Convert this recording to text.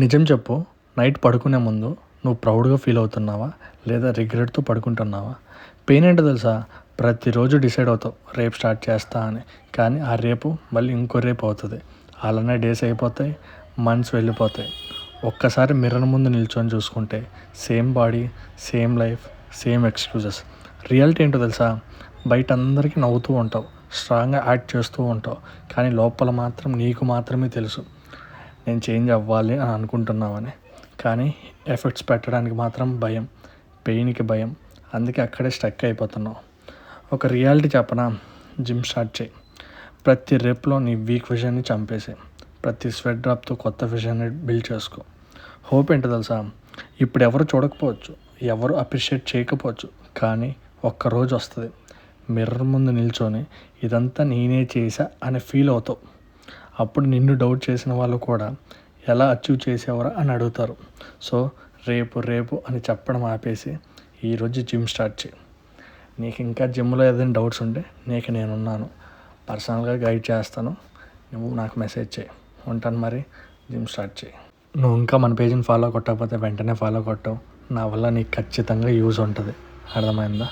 నిజం చెప్పు, నైట్ పడుకునే ముందు నువ్వు ప్రౌడ్గా ఫీల్ అవుతున్నావా లేదా రిగ్రెట్తో పడుకుంటున్నావా? పెయిన్ ఏంటో తెలుసా? ప్రతిరోజు డిసైడ్ అవుతావు రేపు స్టార్ట్ చేస్తా అని, కానీ ఆ రేపు మళ్ళీ ఇంకో రేపు అవుతుంది. అలానే డేస్ అయిపోతాయి, మంత్స్ వెళ్ళిపోతాయి. ఒక్కసారి మిర్రర్ ముందు నిల్చొని చూసుకుంటే same body, same life, same excuses. Reality ఏంటో తెలుసా? బయట అందరికీ నవ్వుతూ ఉంటావు, స్ట్రాంగ్గా యాక్ట్ చేస్తూ ఉంటావు, కానీ లోపల మాత్రం నీకు మాత్రమే తెలుసు నేను చేంజ్ అవ్వాలి అని అనుకుంటున్నామని. కానీ ఎఫర్ట్స్ పెట్టడానికి మాత్రం భయం, పెయిన్కి భయం. అందుకే అక్కడే స్టక్ అయిపోతున్నావు. ఒక రియాలిటీ చెప్పనా? జిమ్ స్టార్ట్ చేయి. ప్రతి రేపులో నీ వీక్ విజన్ని చంపేసి ప్రతి స్వెట్ డ్రాప్తో కొత్త విజన్ని బిల్డ్ చేసుకో. హోప్ ఏంటో తెలుసా? ఇప్పుడు ఎవరు చూడకపోవచ్చు, ఎవరు అప్రిషియేట్ చేయకపోవచ్చు, కానీ ఒక్కరోజు వస్తుంది మిర్రర్ ముందు నిల్చొని ఇదంతా నేనే చేశా అని ఫీల్ అవుతావు. అప్పుడు నిన్ను డౌట్ చేసిన వాళ్ళు కూడా ఎలా అచీవ్ చేసేవారా అని అడుగుతారు. సో రేపు రేపు అని చెప్పడం ఆపేసి ఈరోజు జిమ్ స్టార్ట్ చేయి. నీకు ఇంకా జిమ్లో ఏదైనా డౌట్స్ ఉంటే నేనున్నాను, పర్సనల్గా గైడ్ చేస్తాను. నువ్వు నాకు మెసేజ్ చేయి. ఉంటాను మరి. జిమ్ స్టార్ట్ చేయి. నువ్వు ఇంకా మన పేజీని ఫాలో కొట్టకపోతే వెంటనే ఫాలో కొట్టవు. నా వల్ల నీకు ఖచ్చితంగా యూజ్ ఉంటుంది. అర్థమైందా?